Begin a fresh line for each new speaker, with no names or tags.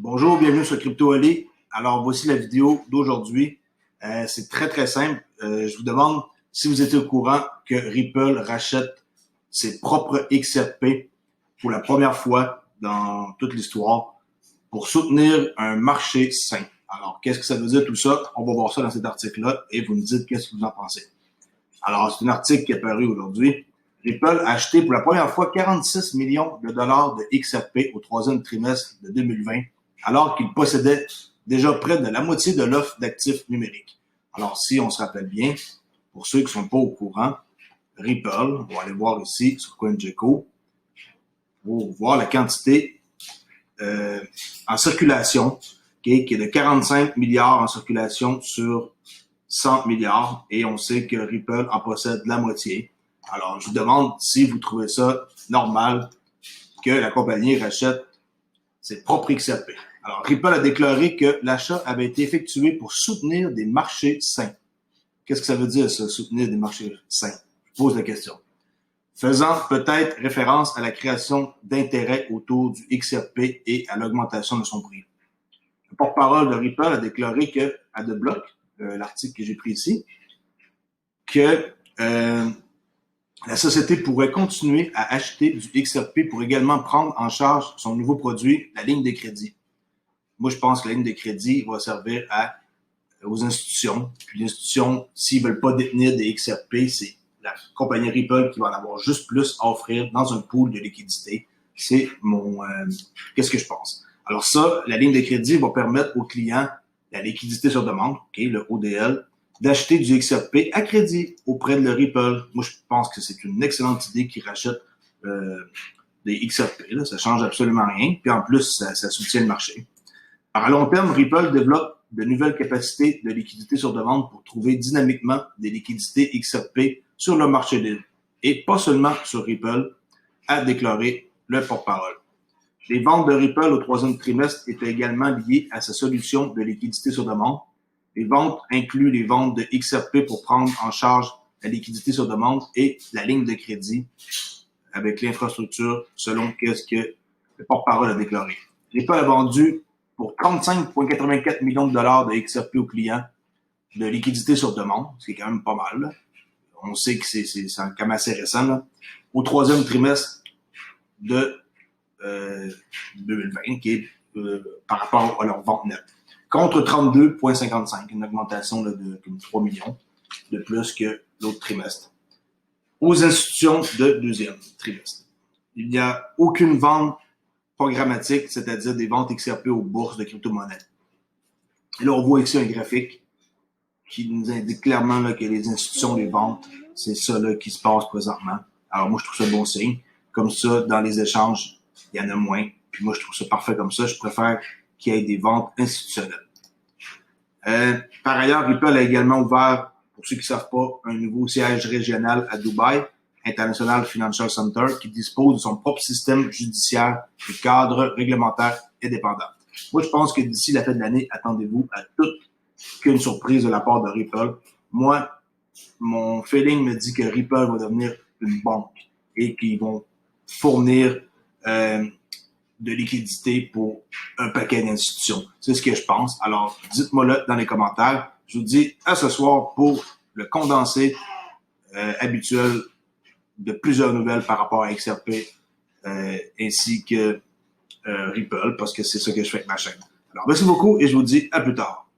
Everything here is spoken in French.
Bonjour, bienvenue sur Crypto Alley. Alors, voici la vidéo d'aujourd'hui. C'est très simple. Je vous demande si vous êtes au courant que Ripple rachète ses propres XRP pour la première fois dans toute l'histoire pour soutenir un marché sain. Alors, qu'est-ce que ça veut dire tout ça? On va voir ça dans cet article-là et vous me dites qu'est-ce que vous en pensez. Alors, c'est un article qui est paru aujourd'hui. Ripple a acheté pour la première fois 46 millions de dollars de XRP au troisième trimestre de 2020, alors qu'il possédait déjà près de la moitié de l'offre d'actifs numériques. Alors, si on se rappelle bien, pour ceux qui ne sont pas au courant, Ripple, on va aller voir ici sur CoinGecko, pour voir la quantité en circulation, qui est de 45 milliards en circulation sur 100 milliards, et on sait que Ripple en possède la moitié. Alors, je vous demande si vous trouvez ça normal que la compagnie rachète ses propres XRP. Alors, Ripple a déclaré que l'achat avait été effectué pour soutenir des marchés sains. Qu'est-ce que ça veut dire, ça, soutenir des marchés sains? Je pose la question. Faisant peut-être référence à la création d'intérêts autour du XRP et à l'augmentation de son prix. Le porte-parole de Ripple a déclaré que, à The Block, l'article que j'ai pris ici, que la société pourrait continuer à acheter du XRP pour également prendre en charge son nouveau produit, la ligne de crédit. Moi, je pense que la ligne de crédit va servir aux institutions. Puis les institutions, s'ils veulent pas détenir des XRP, c'est la compagnie Ripple qui va en avoir juste plus à offrir dans un pool de liquidité. C'est qu'est-ce que je pense. Alors ça, la ligne de crédit va permettre aux clients la liquidité sur demande, le ODL, d'acheter du XRP à crédit auprès de le Ripple. Moi, je pense que c'est une excellente idée qu'ils rachètent des XRP. Là. Ça change absolument rien. Puis en plus, ça soutient le marché. Alors, à long terme, Ripple développe de nouvelles capacités de liquidité sur demande pour trouver dynamiquement des liquidités XRP sur le marché libre. Et pas seulement sur Ripple, a déclaré le porte-parole. Les ventes de Ripple au troisième trimestre étaient également liées à sa solution de liquidité sur demande. Les ventes incluent les ventes de XRP pour prendre en charge la liquidité sur demande et la ligne de crédit avec l'infrastructure selon ce que le porte-parole a déclaré. Ripple a vendu pour 35,84 millions de dollars de XRP aux clients de liquidité sur demande, ce qui est quand même pas mal. Là. On sait que c'est quand même assez récent. Là. Au troisième trimestre de 2020, qui est par rapport à leur vente nette. Contre 32,55, une augmentation là, de 3 millions de plus que l'autre trimestre. Aux institutions de deuxième trimestre. Il n'y a aucune vente programmatique, c'est-à-dire des ventes XRP aux bourses de crypto-monnaies. Et là, on voit ici un graphique qui nous indique clairement là, que les institutions les vendent. C'est ça là, qui se passe présentement. Alors moi, je trouve ça bon signe. Comme ça, dans les échanges, il y en a moins. Puis moi, je trouve ça parfait comme ça. Je préfère qu'il y ait des ventes institutionnelles. Par ailleurs, Ripple a également ouvert, pour ceux qui ne savent pas, un nouveau siège régional à Dubaï, International Financial Center, qui dispose de son propre système judiciaire et cadre réglementaire indépendant. Moi, je pense que d'ici la fin de l'année, attendez-vous à toute qu'une surprise de la part de Ripple. Moi, mon feeling me dit que Ripple va devenir une banque et qu'ils vont fournir de liquidité pour un paquet d'institutions. C'est ce que je pense. Alors, dites-moi-le dans les commentaires. Je vous dis à ce soir pour le condensé habituel de plusieurs nouvelles par rapport à XRP ainsi que Ripple, parce que c'est ça que je fais avec ma chaîne. Alors, merci beaucoup et je vous dis à plus tard.